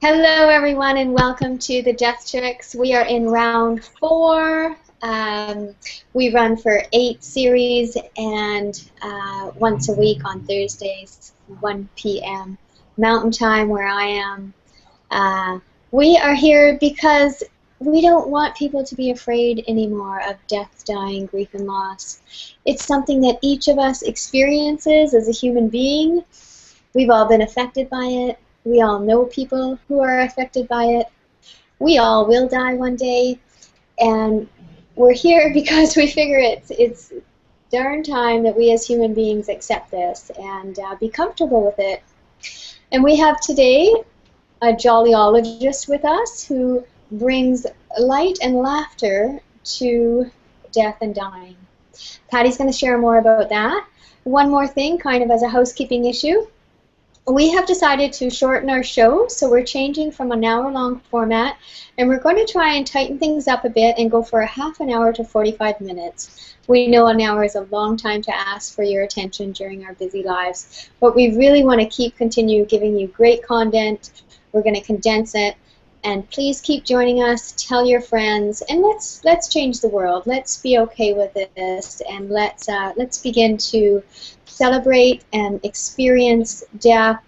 Hello, everyone, and welcome to the Death Tricks. We are in round 4. We run for 8 series and once a week on Thursdays, 1 p.m. Mountain Time, where I am. We are here because we don't want people to be afraid anymore of death, dying, grief, and loss. It's something that each of us experiences as a human being. We've all been affected by it. We all know people who are affected by it. We all will die one day, and we're here because we figure it's darn time that we as human beings accept this and be comfortable with it. And we have today a Jollyologist with us who brings light and laughter to death and dying. Patty's going to share more about that. One more thing, kind of as a housekeeping issue. We have decided to shorten our show, so we're changing from an hour-long format, and we're going to try and tighten things up a bit and go for a half an hour to 45 minutes. We know an hour is a long time to ask for your attention during our busy lives, but we really want to continue giving you great content. We're going to condense it, and please keep joining us. Tell your friends, and let's change the world. Let's be okay with this, and let's begin to celebrate and experience death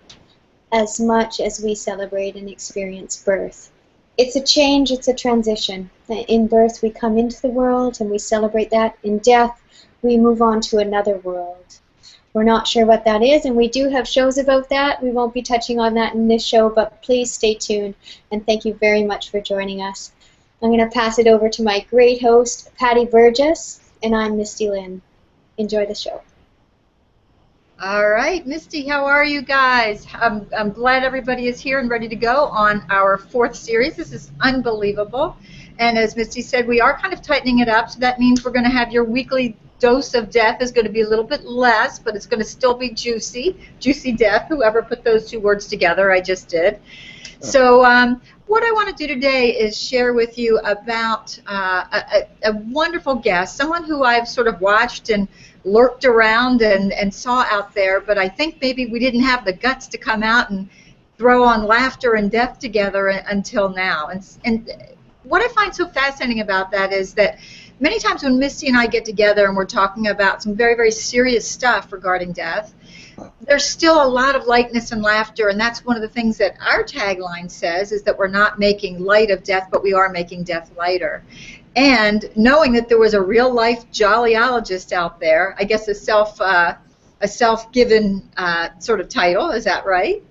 as much as we celebrate and experience birth. It's a change, it's a transition. In birth we come into the world and we celebrate that. In death we move on to another world. We're not sure what that is, and we do have shows about that. We won't be touching on that in this show, but please stay tuned, and thank you very much for joining us. I'm going to pass it over to my great host, Patty Burgess, and I'm Misty Lynn. Enjoy the show. All right, Misty, how are you guys? I'm glad everybody is here and ready to go on our 4th series. This is unbelievable. And as Misty said, we are kind of tightening it up, so that means we're going to have your weekly dose of death is going to be a little bit less, but it's going to still be juicy. Juicy death, whoever put those 2 words together, I just did. So what I want to do today is share with you about a wonderful guest, someone who I've sort of watched and lurked around and saw out there, but I think maybe we didn't have the guts to come out and throw on laughter and death together until now. And what I find so fascinating about that is that many times when Misty and I get together and we're talking about some very, very serious stuff regarding death, there's still a lot of lightness and laughter, and that's one of the things that our tagline says, is that we're not making light of death, but we are making death lighter. And knowing that there was a real-life Jollyologist out there, I guess a self-given sort of title, is that right?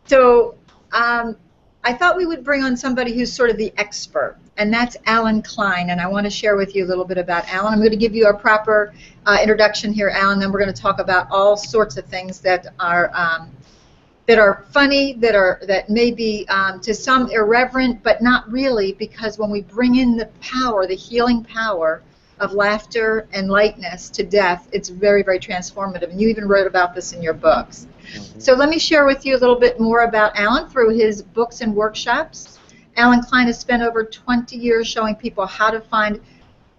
So I thought we would bring on somebody who's sort of the expert, and that's Allen Klein, and I want to share with you a little bit about Allen. I'm going to give you a proper introduction here, Allen, then we're going to talk about all sorts of things that are funny, that may be to some irreverent, but not really, because when we bring in the power, the healing power of laughter and lightness to death, it's very, very transformative, and you even wrote about this in your books. So let me share with you a little bit more about Allen through his books and workshops. Allen Klein has spent over 20 years showing people how to find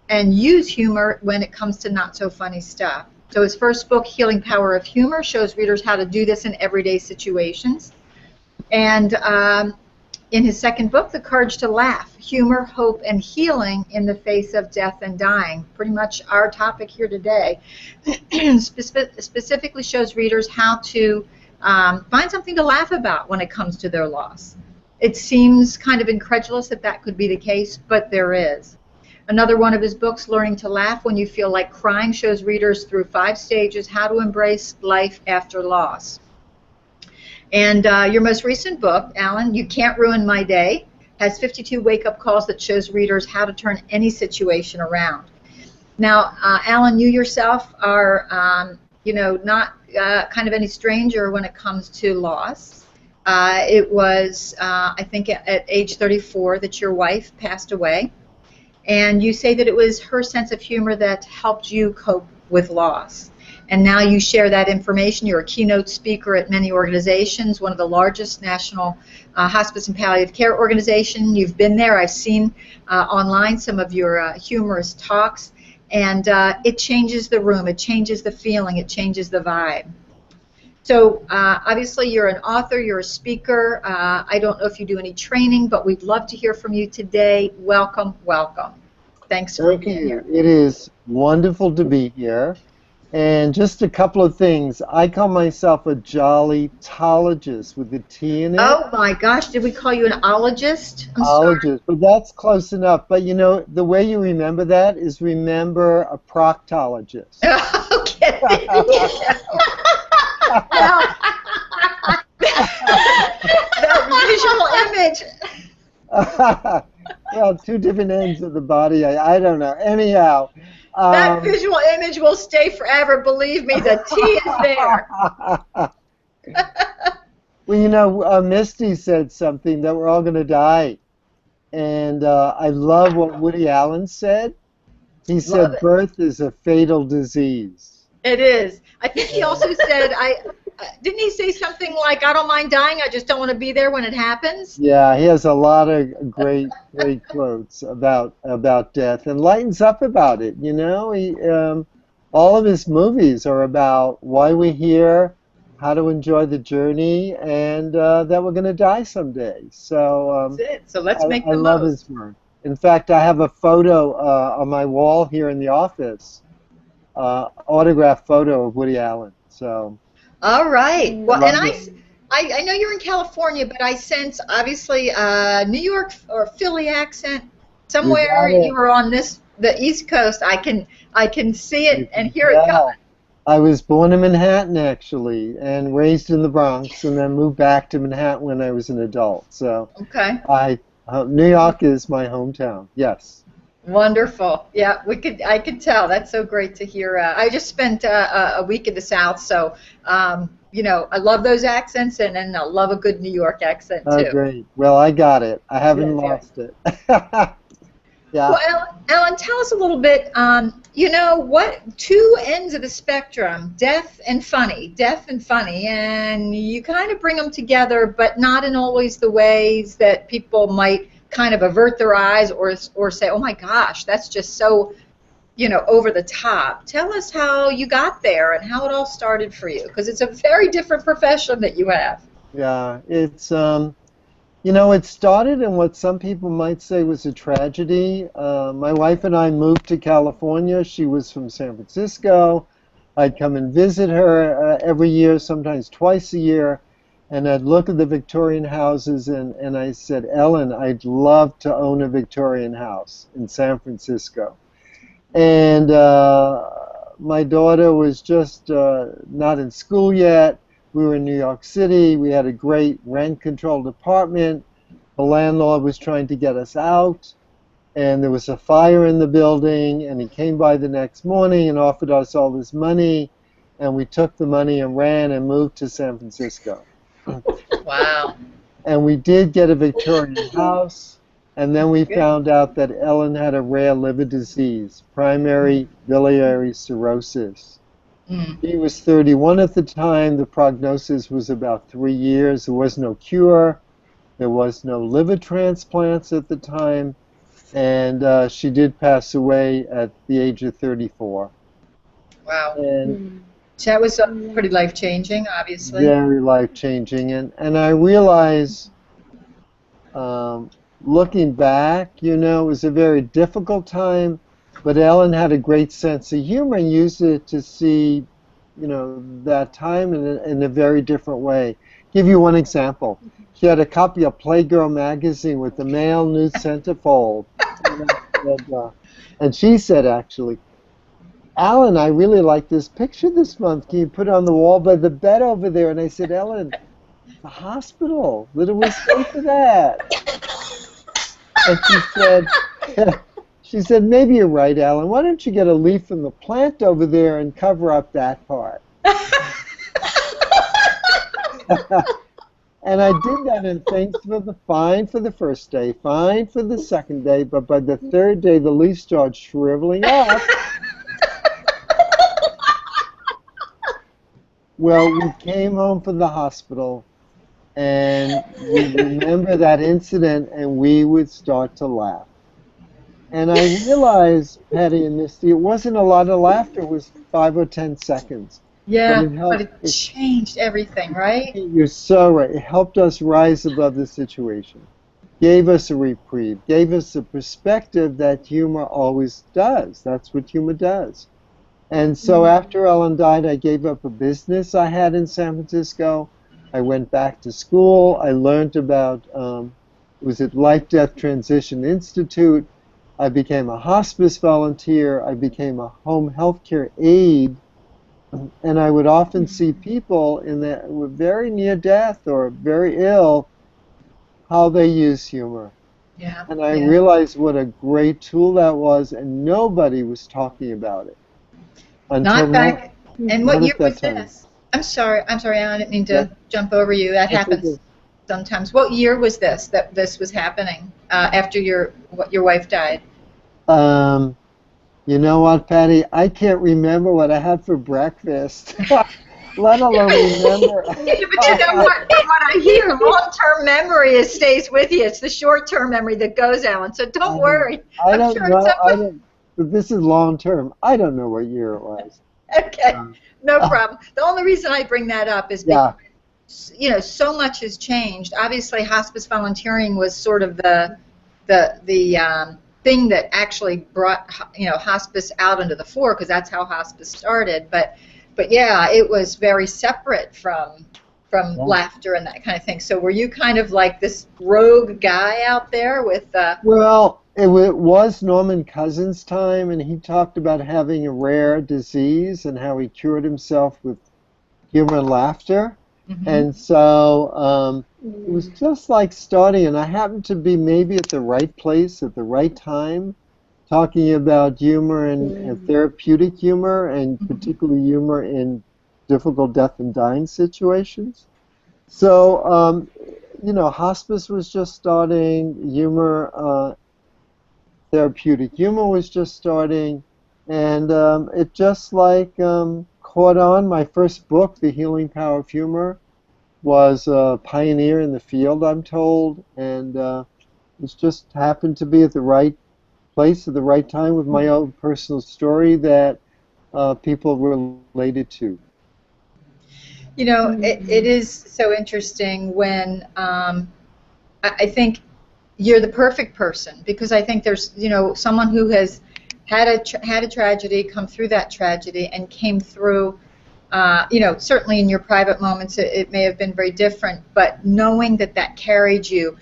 and use humor when it comes to not-so-funny stuff. So his first book, Healing Power of Humor, shows readers how to do this in everyday situations. And in his second book, The Courage to Laugh, Humor, Hope, and Healing in the Face of Death and Dying, pretty much our topic here today, specifically shows readers how to find something to laugh about when it comes to their loss. It seems kind of incredulous that that could be the case, but there is. Another one of his books, Learning to Laugh When You Feel Like Crying, shows readers through 5 stages how to embrace life after loss. And your most recent book, Allen, You Can't Ruin My Day, has 52 wake-up calls that shows readers how to turn any situation around. Now, Allen, you yourself are, not kind of any stranger when it comes to loss. It was, I think, at age 34 that your wife passed away. And you say that it was her sense of humor that helped you cope with loss. And now you share that information. You're a keynote speaker at many organizations, one of the largest national hospice and palliative care organization. You've been there. I've seen online some of your humorous talks. And it changes the room. It changes the feeling. It changes the vibe. So obviously you're an author, you're a speaker. I don't know if you do any training, but we'd love to hear from you today. Welcome, welcome. Thanks for Thank being you. here. It is wonderful to be here. And just a couple of things. I call myself a Jollyologist with a T in it. Oh my gosh, did we call you an ologist? I'm sorry. Ologist, but that's close enough. But you know, the way you remember that is remember a proctologist. Okay. Well, that visual image. Well, two different ends of the body. I don't know. Anyhow. That visual image will stay forever. Believe me, the T is there. Well, you know, Misty said something that we're all going to die. And I love what Woody Allen said. He said, birth is a fatal disease. It is. I think he also said, didn't he say something like, I don't mind dying, I just don't want to be there when it happens? Yeah, he has a lot of great quotes about death and lightens up about it. You know, all of his movies are about why we're here, how to enjoy the journey, and that we're going to die someday. So that's it. So let's make the I love most. his work. In fact, I have a photo on my wall here in the office, autographed photo of Woody Allen. So. All right. Well, and it. I know you're in California, but I sense obviously New York or Philly accent. Somewhere you were on the East Coast. I can see it and hear it coming. I was born in Manhattan actually, and raised in the Bronx, and then moved back to Manhattan when I was an adult. So okay. New York is my hometown. Yes. Wonderful. Yeah, I could tell. That's so great to hear. I just spent a week in the South, so you know, I love those accents, and I love a good New York accent too. Oh, great. Well, I got it. I haven't lost it. Yeah. Well, Ellen, tell us a little bit. You know, what two ends of the spectrum, death and funny, and you kind of bring them together, but not in always the ways that people might kind of avert their eyes or say, oh my gosh, that's just so, you know, over the top. Tell us how you got there and how it all started for you, because it's a very different profession that you have. Yeah, it's you know, it started in what some people might say was a tragedy. My wife and I moved to California. She was from San Francisco. I'd come and visit her every year, sometimes twice a year. And I'd look at the Victorian houses, and I said, Ellen, I'd love to own a Victorian house in San Francisco. And my daughter was just not in school yet. We were in New York City. We had a great rent-controlled apartment. The landlord was trying to get us out, and there was a fire in the building, and he came by the next morning and offered us all this money, and we took the money and ran and moved to San Francisco. Wow. And we did get a Victorian house, and then we found out that Ellen had a rare liver disease, primary biliary cirrhosis. She was 31 at the time. The prognosis was about 3 years. There was no cure. There was no liver transplants at the time. And she did pass away at the age of 34. Wow. And so that was pretty life-changing, obviously. Very life-changing. And I realize, looking back, you know, it was a very difficult time, but Ellen had a great sense of humor and used it to see, you know, that time in a very different way. Give you one example. She had a copy of Playgirl magazine with the male nude centerfold. And she said, actually, Ellen, I really like this picture this month. Can you put it on the wall by the bed over there? And I said, Ellen, the hospital. Little was safe for that. And she said, maybe you're right, Alan. Why don't you get a leaf from the plant over there and cover up that part? And I did that, and things were fine for the first day, fine for the second day, but by the third day, the leaves started shriveling up. Well, we came home from the hospital, and we remember that incident, and we would start to laugh. And I realized, Patty and Misty, it wasn't a lot of laughter. It was 5 or 10 seconds. Yeah, But it but helped. it changed everything, right? You're so right. It helped us rise above the situation, gave us a reprieve, gave us a perspective that humor always does. That's what humor does. And so after Ellen died, I gave up a business I had in San Francisco. I went back to school. I learned about, it was at Life Death Transition Institute. I became a hospice volunteer. I became a home health care aide. And I would often see people in that were very near death or very ill, how they use humor. Yeah, And I yeah. realized what a great tool that was, and nobody was talking about it until Not not, back. And what not year at that was time. this? I'm sorry, Alan, I didn't mean Yeah, to jump over you. That that's happens okay. sometimes. What year was this that this was happening after your wife died? Um, you know what, Patty? I can't remember what I had for breakfast, let alone remember. But you know what I hear, long-term memory stays with you. It's the short-term memory that goes, Alan. So don't worry. I I'm don't sure it's know. up I with. don't. But this is long term. I don't know what year it was. Okay, Um, no problem. The only reason I bring that up is because yeah. so much has changed. Obviously, hospice volunteering was sort of the thing that actually brought hospice out into the fore, because that's how hospice started. But yeah, it was very separate from Yeah. laughter and that kind of thing. So were you kind of like this rogue guy out there with? Well, it was Norman Cousins' time, and he talked about having a rare disease and how he cured himself with humor and laughter. Mhm. And so it was just like starting, and I happened to be maybe at the right place at the right time, talking about humor and therapeutic humor, and particularly humor in difficult death and dying situations. So, hospice was just starting, therapeutic humor was just starting, and it just like caught on. My first book, The Healing Power of Humor, was a pioneer in the field, I'm told, and it's just happened to be at the right place at the right time with my own personal story that people related to. It is so interesting when I think you're the perfect person, because I think there's someone who has had a tragedy, come through that tragedy, and came through. Certainly in your private moments, it may have been very different, but knowing that carried you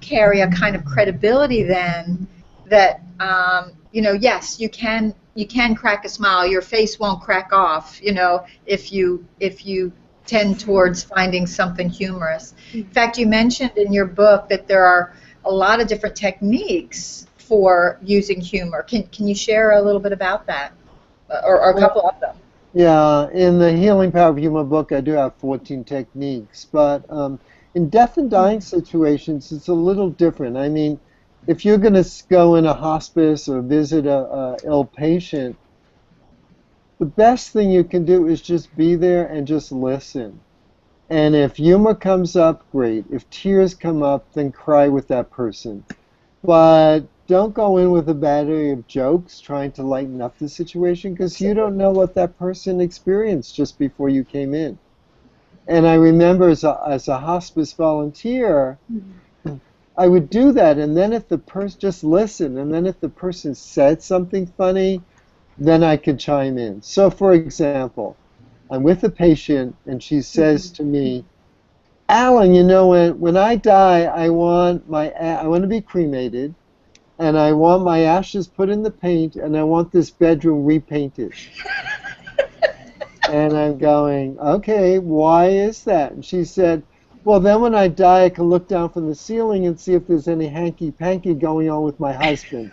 carry a kind of credibility then that yes, you can crack a smile. Your face won't crack off, if you tend towards finding something humorous. In fact, you mentioned in your book that there are a lot of different techniques for using humor. Can you share a little bit about that, or a couple of them? Yeah, in the Healing Power of Humor book, I do have 14 techniques, but in death and dying situations, it's a little different. I mean, if you're going to go in a hospice or visit a ill patient, the best thing you can do is just be there and just listen. And if humor comes up, great. If tears come up, then cry with that person. But don't go in with a battery of jokes trying to lighten up the situation, because you don't know what that person experienced just before you came in. And I remember as a hospice volunteer, I would do that. And then if the person just listen, and then if the person said something funny, then I could chime in. So, for example, I'm with a patient and she says to me, Alan, when I die, I want to be cremated, and I want my ashes put in the paint, and I want this bedroom repainted. And I'm going, okay, why is that? And she said, well, then when I die, I can look down from the ceiling and see if there's any hanky-panky going on with my husband.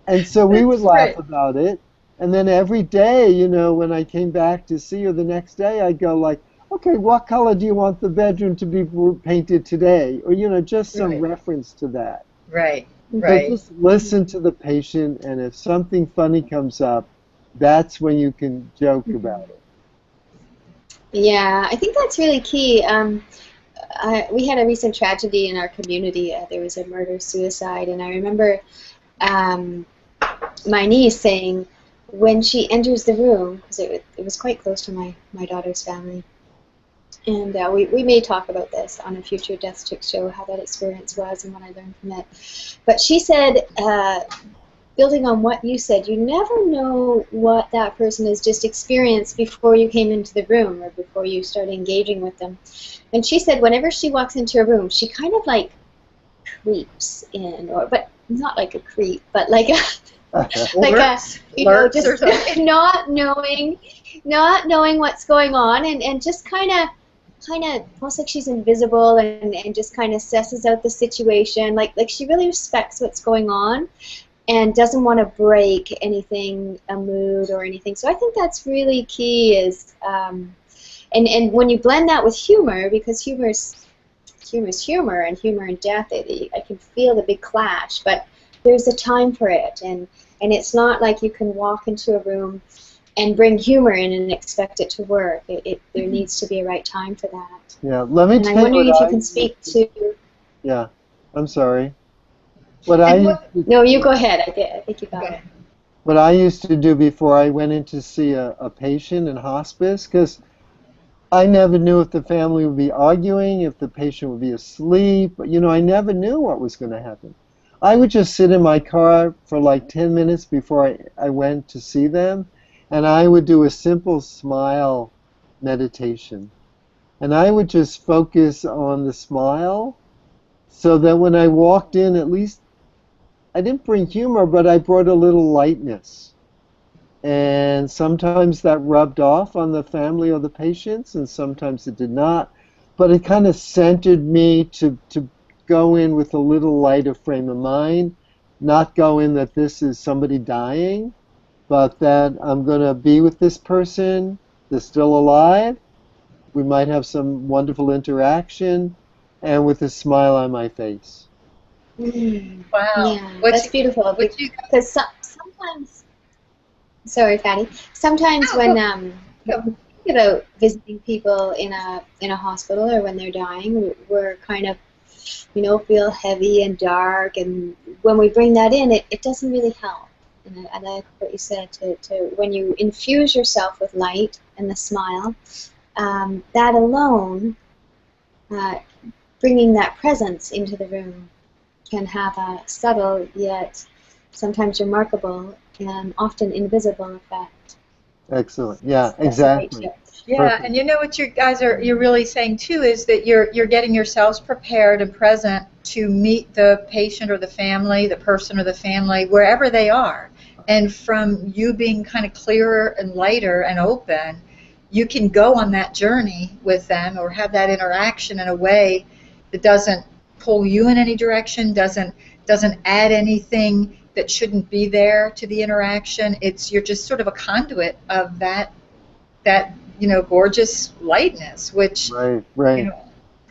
And so we would That's laugh great. about it. And then every day, when I came back to see her the next day, I'd go like, okay, what color do you want the bedroom to be painted today? Or, just some Right, reference to that. right, So right. just listen to the patient, and if something funny comes up, that's when you can joke about it. Yeah, I think that's really key. We had a recent tragedy in our community. There was a murder-suicide, and I remember um, my niece saying, when she enters the room, because it was quite close to my daughter's family, and we may talk about this on a future Death Chick show, how that experience was and what I learned from it. But she said, building on what you said, you never know what that person has just experienced before you came into the room or before you started engaging with them. And she said whenever she walks into a room, she kind of like creeps in, but not like a creep, but like a like a, just not knowing what's going on, and just kind of almost like she's invisible, and just kind of assesses out the situation, like she really respects what's going on and doesn't want to break anything, a mood or anything. So I think that's really key, is and when you blend that with humor, because humor's humor, and humor and death, I can feel the big clash, but there's a time for it, and it's not like you can walk into a room and bring humor in and expect it to work. There needs to be a right time for that. Yeah, let me and I'm wondering if you can speak to... Yeah, I'm sorry. No, you go ahead. I think you got it. What I used to do before I went in to see a patient in hospice, because I never knew if the family would be arguing, if the patient would be asleep. You know, I never knew what was going to happen. I would just sit in my car for like 10 minutes before I went to see them, and I would do a simple smile meditation. And I would just focus on the smile, so that when I walked in, at least I didn't bring humor, but I brought a little lightness. And sometimes that rubbed off on the family or the patients, and sometimes it did not. But it kind of centered me to go in with a little lighter frame of mind, not go in that this is somebody dying, but that I'm going to be with this person, they're still alive, we might have some wonderful interaction, and with a smile on my face. Wow. Yeah, that's beautiful, because sometimes... Sorry, Patty. Sometimes when we think about visiting people in a hospital, or when they're dying, we're kind of, feel heavy and dark, and when we bring that in, it doesn't really help. And I like what you said, to when you infuse yourself with light and the smile, that alone, bringing that presence into the room, can have a subtle yet sometimes remarkable and often invisible effect. Excellent. Yeah, exactly. Yeah, Perfect. and you know what you're really saying too, is that you're getting yourselves prepared and present to meet the patient or the family, the person or the family, wherever they are. And from you being kind of clearer and lighter and open, you can go on that journey with them, or have that interaction in a way that doesn't pull you in any direction, doesn't add anything that shouldn't be there to the interaction. You're just sort of a conduit of that gorgeous lightness, which right.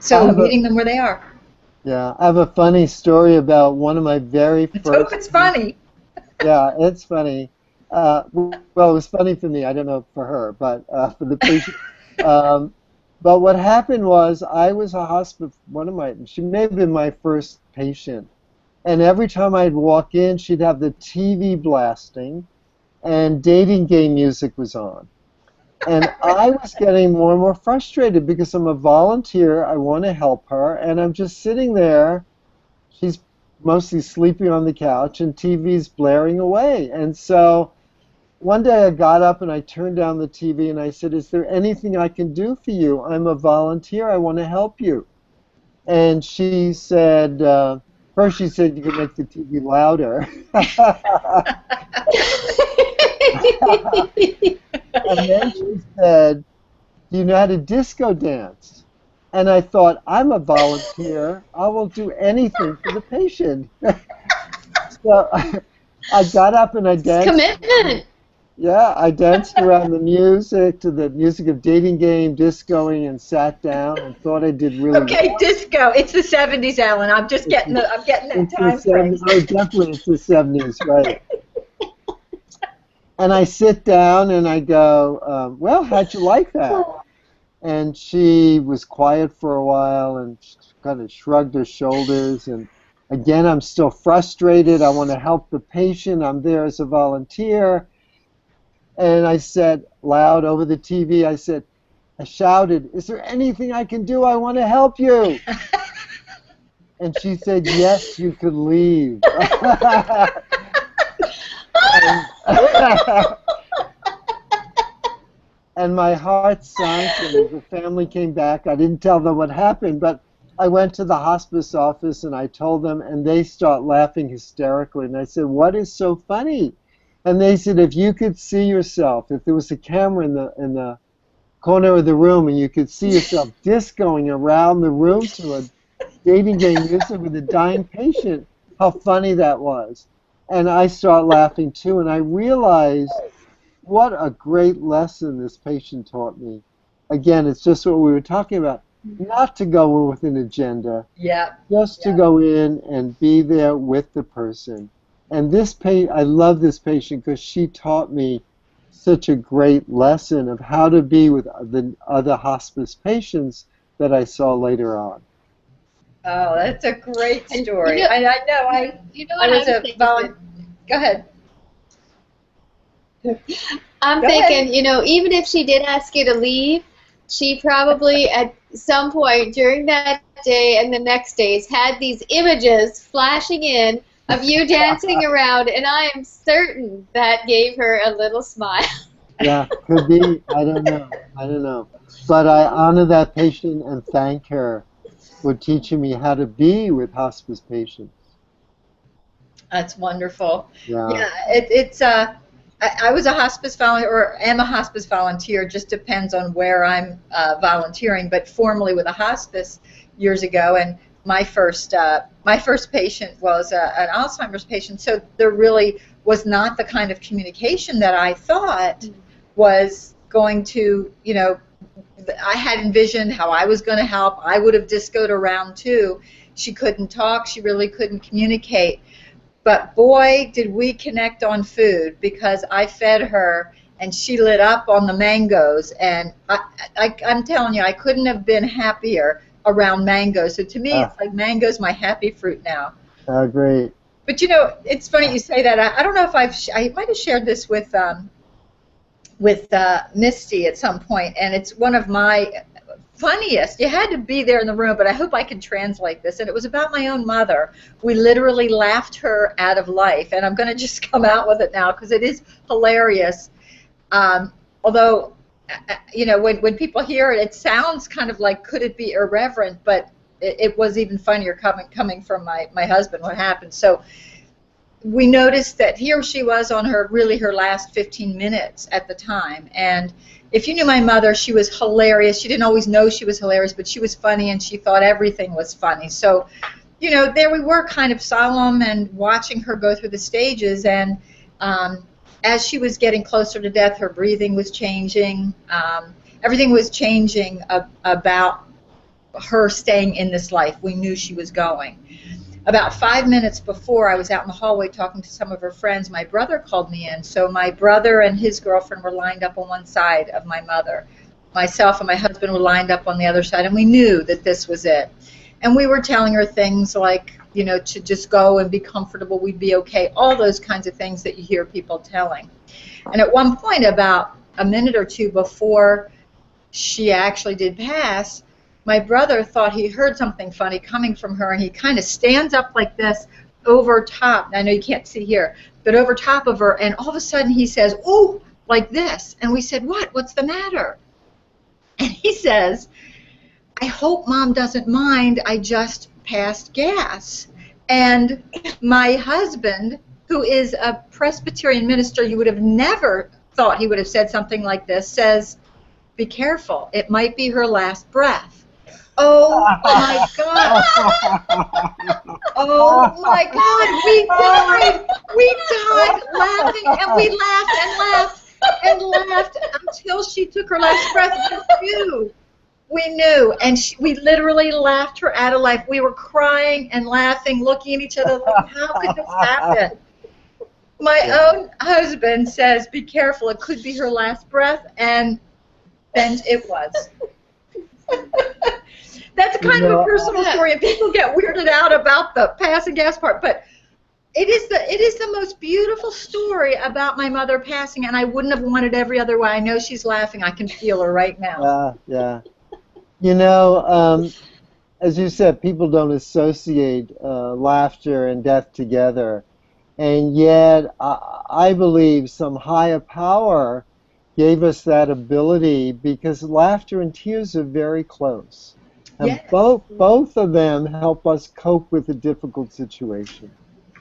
So meeting them where they are. Yeah, I have a funny story about one of my very first... I hope it's funny. Yeah, it's funny. Well, it was funny for me. I don't know for her, but for the patient. But what happened was, I was a hospice... She may have been my first patient. And every time I'd walk in, she'd have the TV blasting, and dating game music was on. And I was getting more and more frustrated, because I'm a volunteer, I want to help her, and I'm just sitting there. She's mostly sleeping on the couch, and TV's blaring away. And so one day I got up and I turned down the TV, and I said, "Is there anything I can do for you? I'm a volunteer, I want to help you." And she said, first she said, "You can make the TV louder." And then she said, "Do you know how to disco dance?" And I thought, I'm a volunteer, I will do anything for the patient. So I got up and I danced. Commitment. Yeah, I danced around the music, to the music of dating game, discoing, and sat down and thought I did really well. Okay, disco. It's the 70s, Alan. I'm getting that time frame. Oh, definitely it's the 70s, right. And I sit down and I go, "Well, how'd you like that?" And she was quiet for a while and kind of shrugged her shoulders. And again, I'm still frustrated. I want to help the patient. I'm there as a volunteer. And I said loud over the TV, I shouted, "Is there anything I can do? I want to help you." And she said, "Yes, you could leave." and, and my heart sank, and the family came back. I didn't tell them what happened, but I went to the hospice office and I told them, and they start laughing hysterically. And I said, "What is so funny?" And they said, "If you could see yourself, if there was a camera in the corner of the room and you could see yourself discoing around the room to a dating game music with a dying patient, how funny that was." And I start laughing too, and I realized what a great lesson this patient taught me. Again, it's just what we were talking about. Not to go in with an agenda, Yeah. just to go in and be there with the person. And I love this patient because she taught me such a great lesson of how to be with the other hospice patients that I saw later on. Oh, that's a great And story. And I know I what was I'm a thinking? volunteer. Go ahead. I'm Go thinking, ahead. even if she did ask you to leave, she probably at some point during that day and the next days had these images flashing in of you dancing around, and I am certain that gave her a little smile. Yeah, could be. I don't know. I don't know. But I honor that patient and thank her for teaching me how to be with hospice patients. That's wonderful. Yeah. Yeah, I was a hospice volunteer, or am a hospice volunteer. Just depends on where I'm volunteering. But formally with a hospice years ago, and my first patient was an Alzheimer's patient. So there really was not the kind of communication that I thought was going to, I had envisioned how I was going to help. I would have discoed around too. She couldn't talk. She really couldn't communicate. But boy, did we connect on food, because I fed her and she lit up on the mangoes. And I'm telling you, I couldn't have been happier around mangoes. So to me, Ah, it's like mango's my happy fruit now. great. But it's funny you say that. I don't know if I might have shared this with Misty at some point, and it's one of my funniest. You had to be there in the room, but I hope I can translate this. And it was about my own mother. We literally laughed her out of life, and I'm going to just come out with it now because it is hilarious. Although, when people hear it, it sounds kind of like, could it be irreverent? But it was even funnier coming from my husband, what happened. So we noticed that here she was on her last 15 minutes at the time. And if you knew my mother, she was hilarious. She didn't always know she was hilarious, but she was funny, and she thought everything was funny. So, there we were, kind of solemn and watching her go through the stages. And as she was getting closer to death, her breathing was changing. Everything was changing about her staying in this life. We knew she was going. About 5 minutes before, I was out in the hallway talking to some of her friends. My brother called me in. So my brother and his girlfriend were lined up on one side of my mother. Myself and my husband were lined up on the other side, and we knew that this was it. And we were telling her things like, to just go and be comfortable, we'd be okay, all those kinds of things that you hear people telling. And at one point, about a minute or two before she actually did pass, my brother thought he heard something funny coming from her, and he kind of stands up like this over top. I know you can't see here, but over top of her, and all of a sudden he says, "Ooh," like this. And we said, "What? What's the matter?" And he says, "I hope Mom doesn't mind. I just passed gas." And my husband, who is a Presbyterian minister, you would have never thought he would have said something like this, says, "Be careful. It might be her last breath." Oh my God! Oh my God! We died laughing, and we laughed and laughed and laughed until she took her last breath. We knew, and we literally laughed her out of life. We were crying and laughing, looking at each other like, how could this happen? My own husband says, "Be careful, it could be her last breath," and then it was. That's kind of a personal story, and people get weirded out about the passing gas part, but it is the most beautiful story about my mother passing, and I wouldn't have wanted every other way. I know she's laughing. I can feel her right now. Yeah. You know, as you said, people don't associate laughter and death together. And yet, I believe some higher power gave us that ability because laughter and tears are very close. And Yes. both of them help us cope with a difficult situation.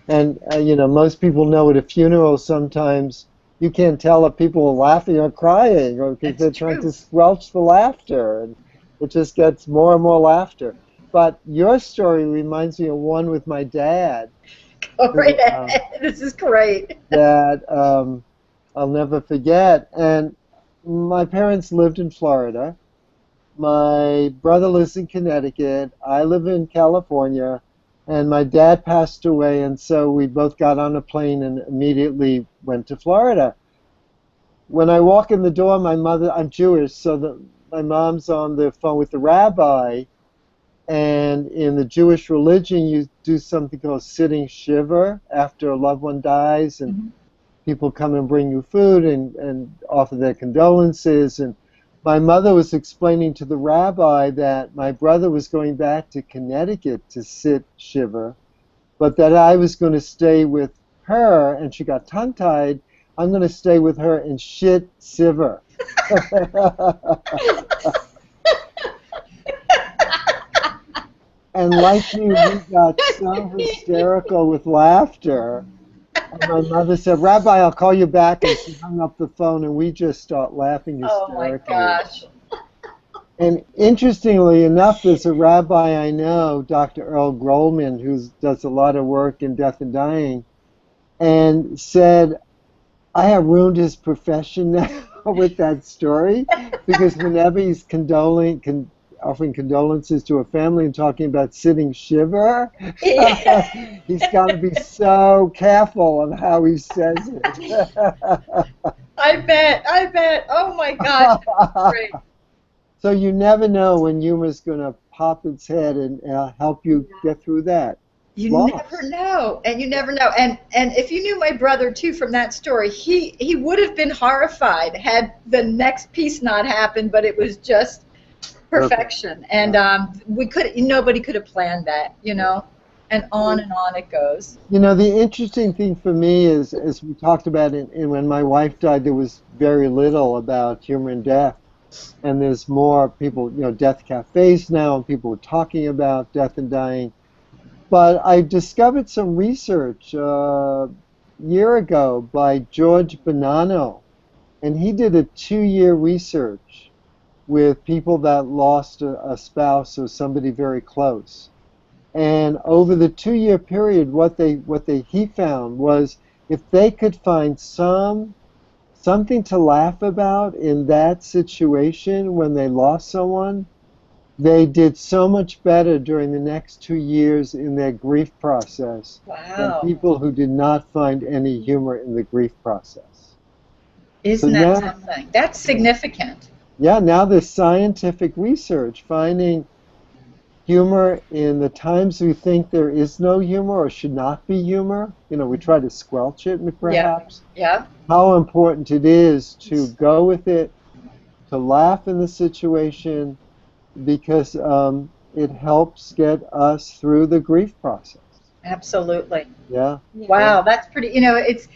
And, you know, most people know at a funeral sometimes you can't tell if people are laughing or crying or because they're trying to squelch the laughter. And it just gets more and more laughter. But your story reminds me of one with my dad. Go right ahead. This is great. That I'll never forget. And my parents lived in Florida. My brother lives in Connecticut. I live in California. And my dad passed away, and so we both got on a plane and immediately went to Florida. When I walk in the door, I'm Jewish, so my mom's on the phone with the rabbi. And in the Jewish religion, you do something called sitting shiva after a loved one dies, and people come and bring you food and offer their condolences. And my mother was explaining to the rabbi that my brother was going back to Connecticut to sit shiva, but that I was going to stay with her, and she got tongue-tied. I'm going to stay with her and shit shiva. And like me, we got so hysterical with laughter. And my mother said, Rabbi, I'll call you back. And she hung up the phone, and we just start laughing hysterically. Oh, my gosh. And interestingly enough, there's a rabbi I know, Dr. Earl Grolman, who does a lot of work in death and dying, and said, I have ruined his profession now with that story, because whenever he's offering condolences to a family and talking about sitting shiva, he's got to be so careful of how he says it. I bet. Oh my gosh, great. So you never know when humor's going to pop its head and help you get through that. You never know, and you never know. And if you knew my brother too from that story, he would have been horrified had the next piece not happened, but it was just perfection. And nobody could have planned that, you know. And on it goes. You know, the interesting thing for me is, as we talked about when my wife died, there was very little about humor and death. And there's more people, you know, death cafes now, and people are talking about death and dying. But I discovered some research a year ago by George Bonanno, and he did a 2-year research with people that lost a spouse or somebody very close. And over the 2-year period, what he found was if they could find something to laugh about in that situation when they lost someone, they did so much better during the next 2 years in their grief process than people who did not find any humor in the grief process. Isn't that something? That's significant. Yeah, now there's scientific research finding humor in the times we think there is no humor or should not be humor. You know, we try to squelch it, perhaps. Yeah. How important it is to go with it, to laugh in the situation, because it helps get us through the grief process. Absolutely. Yeah. Wow, that's pretty. You know, it's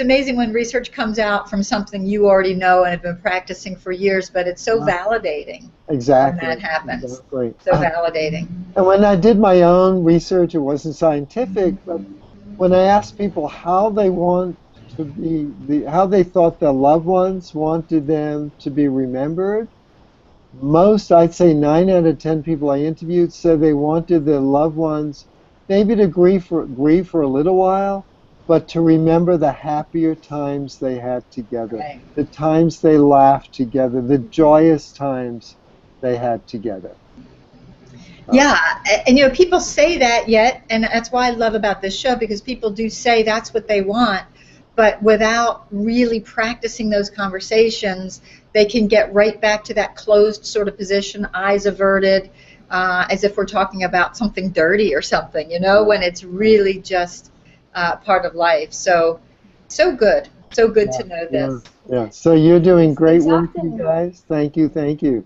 amazing when research comes out from something you already know and have been practicing for years, but it's so validating. Exactly. When that happens. Exactly. So validating. And when I did my own research, it wasn't scientific, but when I asked people how they want to be, how they thought their loved ones wanted them to be remembered, most, I'd say 9 out of 10 people I interviewed said they wanted their loved ones maybe to grieve for a little while, but to remember the happier times they had together, the times they laughed together, the joyous times they had together. Yeah, and you know, people say that yet, and that's why I love about this show, because people do say that's what they want, but without really practicing those conversations, they can get right back to that closed sort of position, eyes averted, as if we're talking about something dirty or something, you know, when it's really just part of life. So good. So good Yeah, to know yeah, this. yeah. So you're doing great There's work, you often, guys. Thank you, thank you.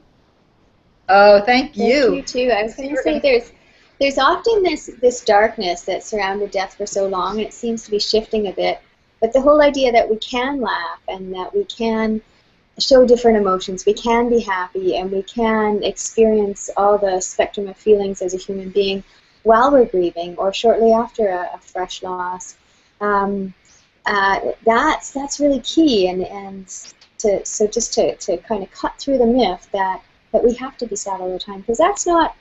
Oh, thank thank you. you too. I was So going to you're say gonna. there's often this darkness that surrounded death for so long, and it seems to be shifting a bit. But the whole idea that we can laugh and that we can show different emotions, we can be happy, and we can experience all the spectrum of feelings as a human being while we're grieving or shortly after a fresh loss. Um, that's really key, and so just to kind of cut through the myth that we have to be sad all the time, because that's not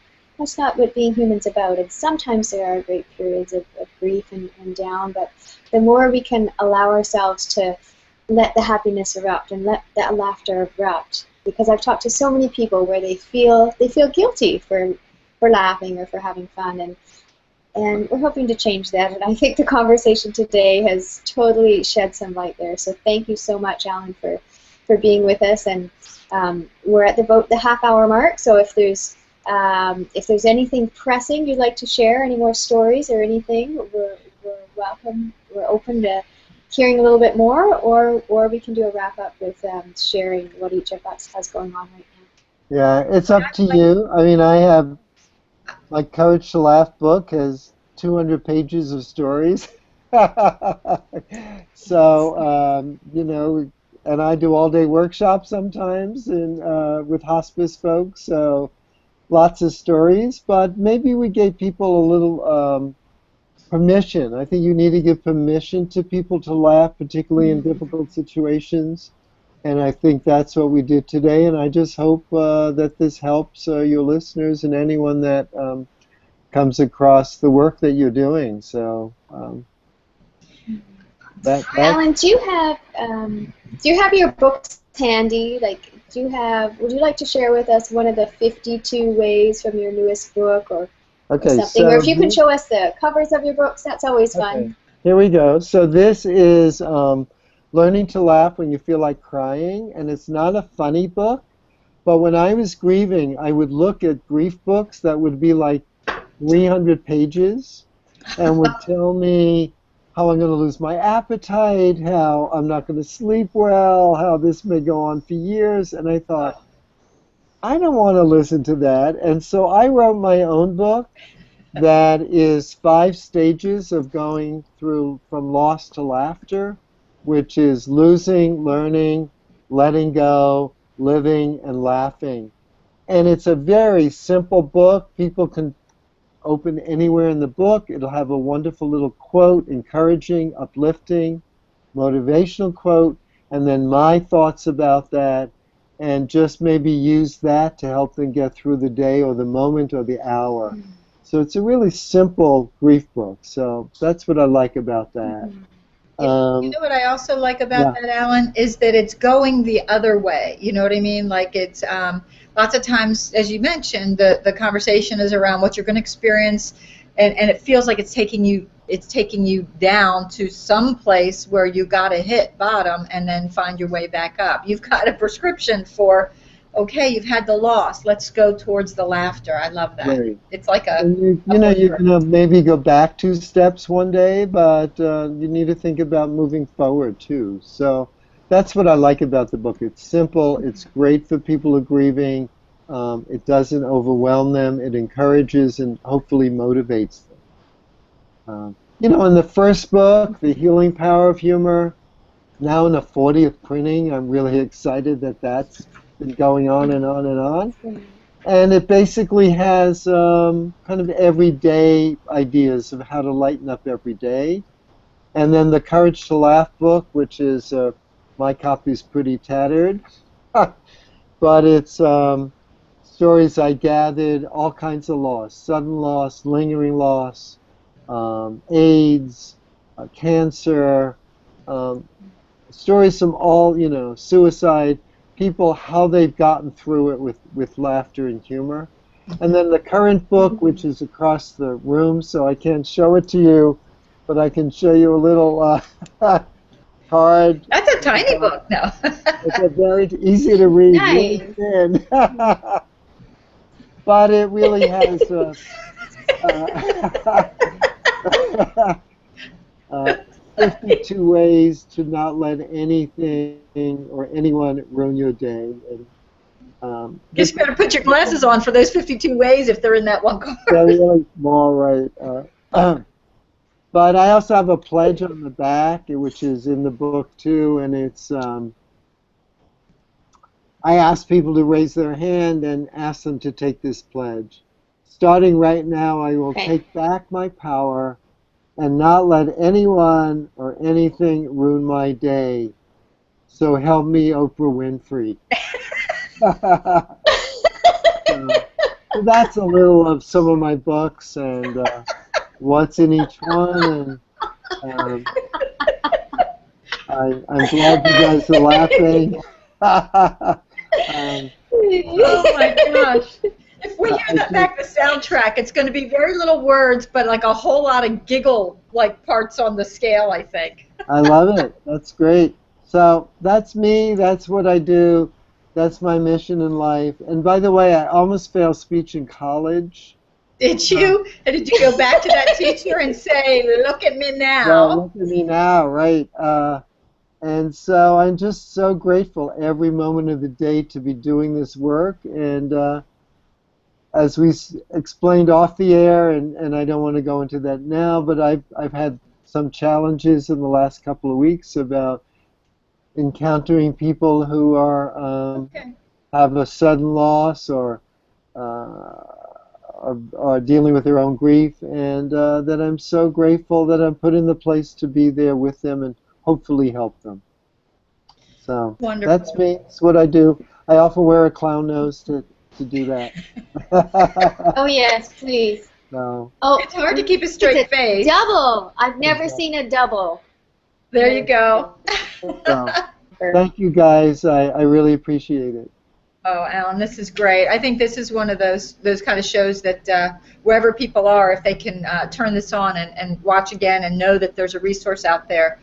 what being human's about. And sometimes there are great periods of grief and down, but the more we can allow ourselves to let the happiness erupt and let that laughter erupt, because I've talked to so many people where they feel guilty for laughing or for having fun, and we're hoping to change that. And I think the conversation today has totally shed some light there. So thank you so much, Alan, for being with us. And we're at the half-hour mark. So if there's anything pressing you'd like to share, any more stories or anything, we're welcome. We're open to hearing a little bit more, or we can do a wrap-up with sharing what each of us has going on right now. Yeah, it's up to you. I mean, I have my Courage to Laugh book has 200 pages of stories. So, and I do all-day workshops sometimes with hospice folks. So lots of stories, but maybe we gave people a little permission. I think you need to give permission to people to laugh, particularly in difficult situations. And I think that's what we did today. And I just hope that this helps your listeners and anyone that comes across the work that you're doing. So that Alan, do you have your books handy? Like, would you like to share with us one of the 52 ways from your newest book, or okay. something? Or So if you can show us the covers of your books, that's always okay, fun. here we go. So this is learning to laugh when you feel like crying, and it's not a funny book. But when I was grieving, I would look at grief books that would be like 300 pages and would tell me how I'm going to lose my appetite, how I'm not going to sleep well, how this may go on for years. And I thought, I don't want to listen to that. And so I wrote my own book that is 5 stages of going through from loss to laughter, which is losing, learning, letting go, living, and laughing. And it's a very simple book. People can open anywhere in the book. It'll have a wonderful little quote, encouraging, uplifting, motivational quote, and then my thoughts about that, and just maybe use that to help them get through the day or the moment or the hour. So it's a really simple grief book. So that's what I like about that. You know what I also like about Yeah. that, Alan, is that it's going the other way. You know what I mean? Like it's lots of times, as you mentioned, the conversation is around what you're going to experience, and it feels like it's taking you down to some place where you got to hit bottom and then find your way back up. You've got a prescription for, okay, you've had the loss. Let's go towards the laughter. I love that. Right. It's like And a you're mantra. gonna maybe go back 2 steps one day, but you need to think about moving forward too. So that's what I like about the book. It's simple. It's great for people who are grieving. It doesn't overwhelm them. It encourages and hopefully motivates them. In the first book, The Healing Power of Humor, now in the 40th printing, I'm really excited that that's been going on and on and on. And it basically has kind of everyday ideas of how to lighten up every day. And then the Courage to Laugh book, which is my copy is pretty tattered, but it's stories I gathered, all kinds of loss, sudden loss, lingering loss, AIDS, cancer, um, stories from all, suicide, people, how they've gotten through it with laughter and humor. And then the current book, which is across the room, so I can't show it to you, but I can show you a little card. That's a tiny book now. It's a very easy to read, really Nice. thin. But it really has uh, 52 ways to not let anything or anyone ruin your day. And Guess this you better put your glasses on for those 52 ways if they're in that one card. they're really small, right? But I also have a pledge on the back, which is in the book too, and it's I ask people to raise their hand and ask them to take this pledge. Starting right now, I will Okay. take back my power and not let anyone or anything ruin my day. So help me, Oprah Winfrey. So that's a little of some of my books and what's in each one. And I'm glad you guys are laughing. Oh my gosh. If we hear that back, the soundtrack, it's going to be very little words, but like a whole lot of giggle like parts on the scale, I think. I love it. That's great. So that's me. That's what I do. That's my mission in life. And by the way, I almost failed speech in college. Did you? And did you go back to that teacher and say, look at me Well, now? look at me now, right? And so I'm just so grateful every moment of the day to be doing this work. And as we explained off the air, and I don't want to go into that now, but I've had some challenges in the last couple of weeks about encountering people who Okay. have a sudden loss or are dealing with their own grief, and that I'm so grateful that I'm put in the place to be there with them and hopefully help them. So Wonderful. that's me. It's what I do. I often wear a clown nose to do that. Oh yes, please. So, Oh, It's hard to keep a straight face. double. I've never seen a double. There you go. so thank you guys. I really appreciate it. Oh, Alan, this is great. I think this is one of those kind of shows that wherever people are, if they can turn this on and watch again and know that there's a resource out there,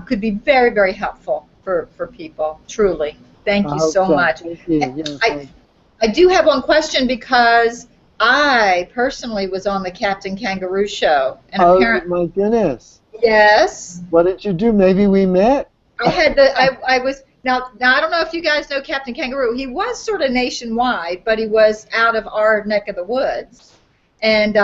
could be very, very helpful for people, truly. Thank I you hope so much. Thank you. Yes, I do have one question because I personally was on the Captain Kangaroo show. And oh apparently, my goodness. yes, What did you do? Maybe we met? I was now I don't know if you guys know Captain Kangaroo. He was sort of nationwide, but he was out of our neck of the woods. And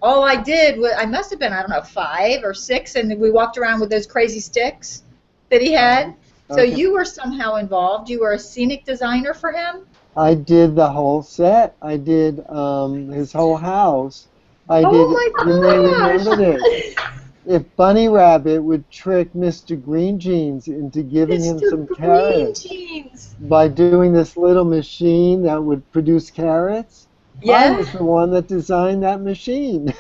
all I did was I must have been, I don't know, 5 or 6, and we walked around with those crazy sticks that he had. So Okay. you were somehow involved. You were a scenic designer for him. I did the whole set. I did his whole house. I Oh did. my You may remember gosh! this. If Bunny Rabbit would trick Mr. Green Jeans into giving him Mr. some Green carrots Jeans. by doing this little machine that would produce carrots, I Yeah. was the one that designed that machine.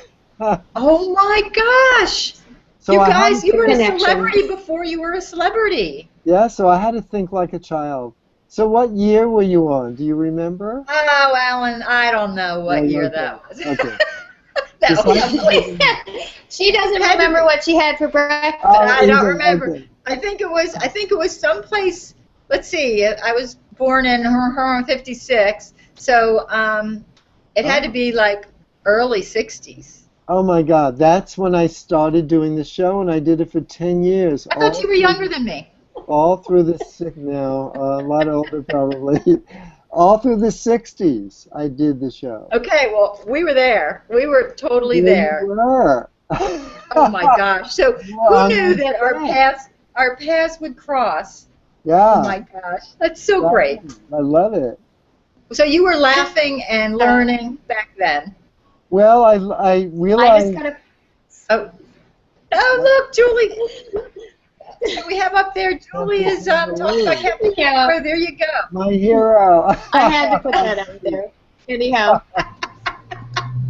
Oh my gosh! So You I had guys, to you were a Connections. celebrity before you were a celebrity. Yeah, so I had to think like a child. So what year were you on? Do you remember? Oh, Alan, I don't know what No, year okay. that was. Okay. No, Just like- She doesn't Had to remember be- what she had for breakfast. Oh, I don't either, remember. okay. I think it was someplace. Let's see. I was born in 56, so it had to be like early 60s. Oh my God, that's when I started doing the show, and I did it for 10 years. I thought you were younger than me. All through the no, a lot older probably. All through the 60s, I did the show. Okay, well, we were there. We were totally There there. you were. Oh my gosh! So who knew that our paths would cross? Yeah. Oh my gosh, that's so great. I love it. So you were laughing and learning back then. Well, I I just realized. gotta. Oh, oh look, Julie. We have up there. Julie is talking about Captain Kangaroo. There you go. My hero. I had to put that out there. Anyhow.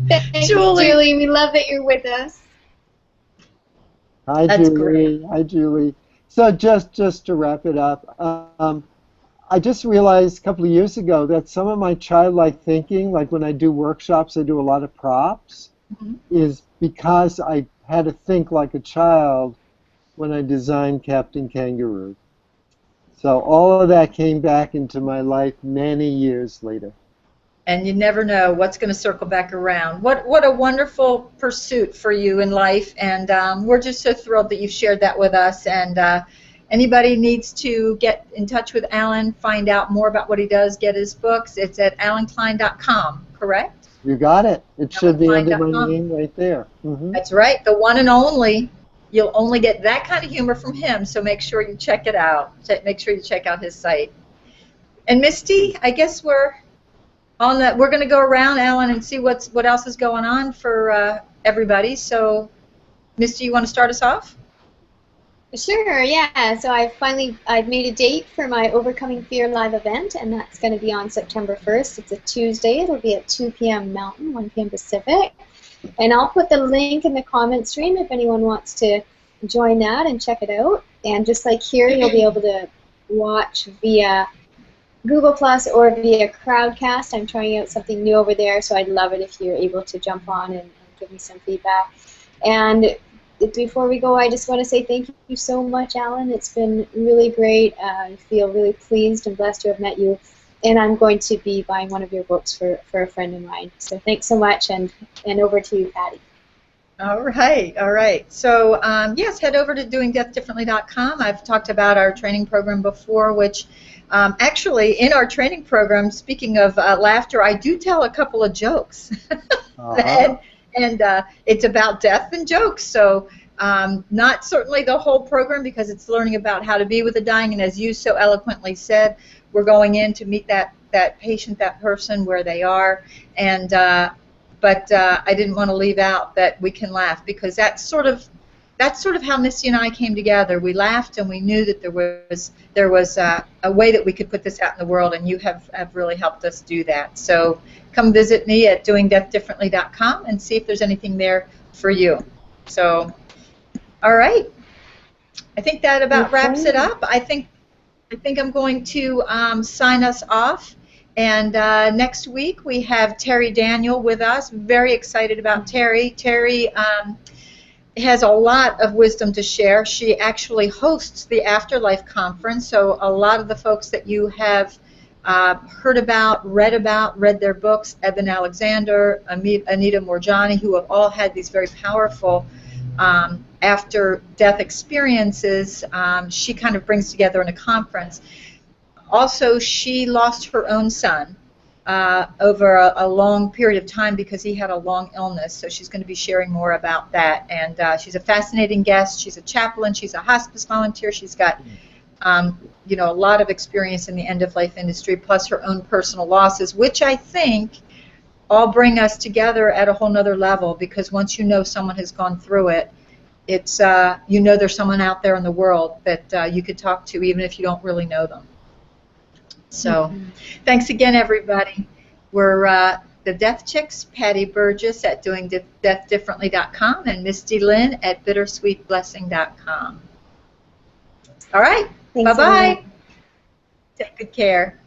Thanks, Julie. Julie. We love that you're with us. Hi, That's Julie. Hi, Julie. So just to wrap it up, I just realized a couple of years ago that some of my childlike thinking, like when I do workshops, I do a lot of props, is because I had to think like a child when I designed Captain Kangaroo. So all of that came back into my life many years later. and you never know what's going to circle back around. What a wonderful pursuit for you in life, and we're just so thrilled that you've shared that with us. And anybody needs to get in touch with Allen, find out more about what he does, get his books. It's at allenklein.com, correct? You got it. It should be under my allenklein.com. name right there. That's right, the one and only. You'll only get that kind of humor from him, so make sure you check it out. Make sure you check out his site. And Misty, I guess we're going to go around, Allen, and see what else is going on for everybody. So, Misty, you want to start us off? Sure, yeah. So I've made a date for my Overcoming Fear live event, and that's going to be on September 1st. It's a Tuesday. It'll be at 2 p.m. Mountain, 1 p.m. Pacific. And I'll put the link in the comment stream if anyone wants to join that and check it out. And just like here, you'll be able to watch via Google Plus or via Crowdcast. I'm trying out something new over there, so I'd love it if you're able to jump on and give me some feedback. And before we go, I just want to say thank you so much, Allen. It's been really great. I feel really pleased and blessed to have met you. And I'm going to be buying one of your books for a friend of mine. So thanks so much, and over to you, Patty. All right, all right. So yes, head over to doingdeathdifferently.com. I've talked about our training program before, which actually in our training program, speaking of laughter, I do tell a couple of jokes. and it's about death and jokes. So not certainly the whole program, because it's learning about how to be with the dying. And as you so eloquently said, we're going in to meet that patient, that person where they are. And but I didn't want to leave out that we can laugh, because that's sort of how Misty and I came together. We laughed, and we knew that there was a way that we could put this out in the world, and you have really helped us do that. So come visit me at doingdeathdifferently.com and see if there's anything there for you. So, all right. I think that about wraps it up. I think I'm going to sign us off. And next week we have Terry Daniel with us. Very excited about Terry. Terry has a lot of wisdom to share. She actually hosts the Afterlife Conference, so a lot of the folks that you have heard about, read their books, Eben Alexander, Anita Morjani, who have all had these very powerful after-death experiences, she kind of brings together in a conference. Also, she lost her own son over a long period of time because he had a long illness, so she's going to be sharing more about that. And she's a fascinating guest. She's a chaplain. She's a hospice volunteer. She's got a lot of experience in the end-of-life industry, plus her own personal losses, which I think all bring us together at a whole nother level, because once you know someone has gone through it, it's there's someone out there in the world that you could talk to, even if you don't really know them. So thanks again, everybody. We're the Death Chicks, Patty Burgess at doingdeathdifferently.com and Misty Lynn at bittersweetblessing.com. All right. Bye-bye. Take good care.